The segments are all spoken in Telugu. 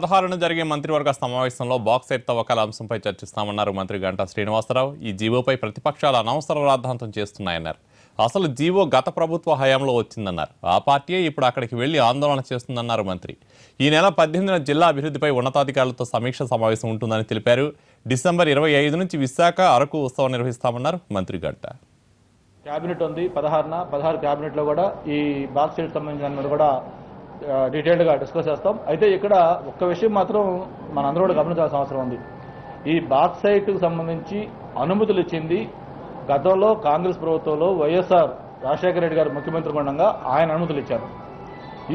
16న జరిగే మంత్రివర్గ సమావేశంలో బాక్సైట్ తవ్వకాల అంశంపై చర్చిస్తామన్నారు మంత్రి గంటా శ్రీనివాసరావు. ఈ జీవోపై ప్రతిపక్షాలు అనవసర రాద్ధాంతం చేస్తున్నాయన్నారు. అసలు జీవో గత ప్రభుత్వ హయాంలో వచ్చిందన్నారు. ఆ పార్టీయే ఇప్పుడు అక్కడికి వెళ్లి ఆందోళన చేస్తుందన్నారు మంత్రి. ఈ నెల 18న జిల్లా అభివృద్ధిపై ఉన్నతాధికారులతో సమీక్ష సమావేశం ఉంటుందని తెలిపారు. డిసెంబర్ 25 నుంచి విశాఖ అరకు ఉత్సవం నిర్వహిస్తామన్నారు మంత్రి గంటా. క్యాబినెట్ ఉంది 16 క్యాబినెట్లో కూడా ఈ బాక్సైట్ సంబంధించిన కూడా డీటెయిల్డ్గా డిస్కస్ చేస్తాం. అయితే ఇక్కడ ఒక్క విషయం మాత్రం మనందరూ కూడా గమనించాల్సిన అవసరం ఉంది. ఈ బాక్సైట్కు సంబంధించి అనుమతులు ఇచ్చింది గతంలో కాంగ్రెస్ ప్రభుత్వంలో వైఎస్ఆర్ రాజశేఖర రెడ్డి గారు ముఖ్యమంత్రి ఉండగా ఆయన అనుమతులు ఇచ్చారు.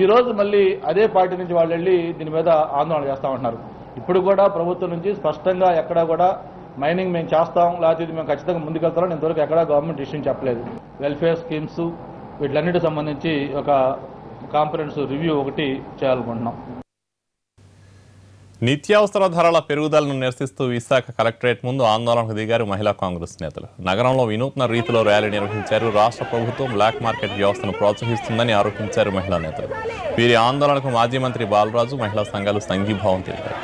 ఈరోజు మళ్ళీ అదే పార్టీ నుంచి వాళ్ళు వెళ్ళి దీని మీద ఆందోళన చేస్తామంటున్నారు. ఇప్పుడు కూడా ప్రభుత్వం నుంచి స్పష్టంగా ఎక్కడా కూడా మైనింగ్ మేము చేస్తాం లేకపోతే మేము ఖచ్చితంగా ముందుకెళ్తామని ఇంతవరకు ఎక్కడా గవర్నమెంట్ డిసిషన్ చెప్పలేదు. వెల్ఫేర్ స్కీమ్స్ వీటిలన్నిటికి సంబంధించి ఒక కాంప్రహెన్సివ్ రివ్యూ ఒకటి చేయాలనుకుంటున్నాం. నిత్యావసర ధరల పెరుగుదలను నిరసిస్తూ విశాఖ కలెక్టరేట్ ముందు ఆందోళనకు దిగారు మహిళా కాంగ్రెస్ నేతలు. నగరంలో వినూత్న రీతిలో ర్యాలీ నిర్వహించారు. రాష్ట్ర ప్రభుత్వం బ్లాక్ మార్కెట్ వ్యవస్థను ప్రోత్సహిస్తుందని ఆరోపించారు మహిళా నేతలు. వీరి ఆందోళనకు మాజీ మంత్రి బాలరాజు, మహిళా సంఘాలు సంఘీభావం తెలిపారు.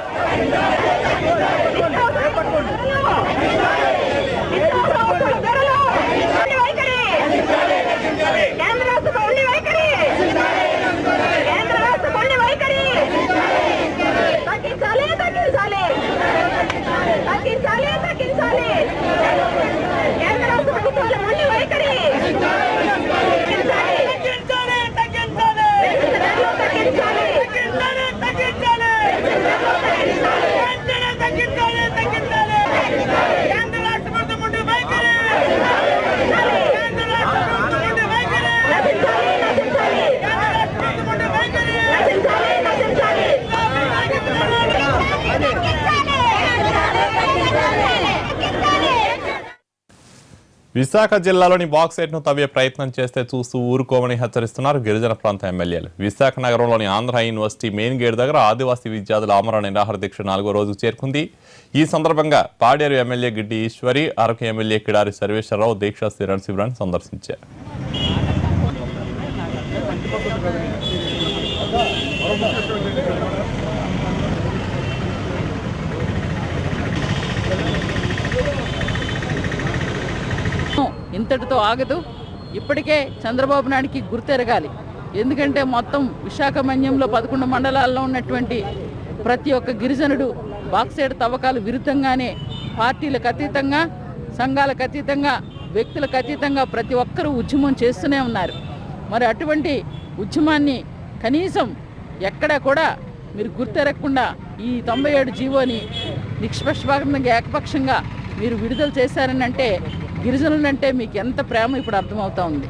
విశాఖ జిల్లాలోని బాక్సైట్ను తవ్వే ప్రయత్నం చేస్తే చూస్తూ ఊరుకోమని హెచ్చరిస్తున్నారు గిరిజన ప్రాంత ఎమ్మెల్యేలు. విశాఖ నగరంలోని ఆంధ్ర యూనివర్సిటీ మెయిన్ గేట్ దగ్గర ఆదివాసీ విద్యార్థుల ఆమరణ నిరాహార దీక్ష 4వ రోజు చేరుకుంది. ఈ సందర్భంగా పాడేరు ఎమ్మెల్యే గిడ్డి ఈశ్వరి, అరకు ఎమ్మెల్యే కిడారి సర్వేశ్వరరావు దీక్షా శిబిరాన్ని సందర్శించారు. ఇంతటితో ఆగదు. ఇప్పటికే చంద్రబాబు నాయుడికి గుర్తెరగాలి. ఎందుకంటే మొత్తం విశాఖ మన్యంలో 11 మండలాల్లో ఉన్నటువంటి ప్రతి ఒక్క గిరిజనుడు బాక్సైట్ తవ్వకాలు విరుద్ధంగానే పార్టీలకు అతీతంగా, సంఘాలకు అతీతంగా, వ్యక్తులకు అతీతంగా ప్రతి ఒక్కరూ ఉద్యమం చేస్తూనే ఉన్నారు. మరి అటువంటి ఉద్యమాన్ని కనీసం ఎక్కడా కూడా మీరు గుర్తెరగకుండా ఈ 97 జీవోని నిష్పక్షపాతంగా ఏకపక్షంగా మీరు విడుదల చేశారని అంటే గిరిజనులంటే మీకు ఎంత ప్రేమ ఇప్పుడు అర్థమవుతా ఉంది.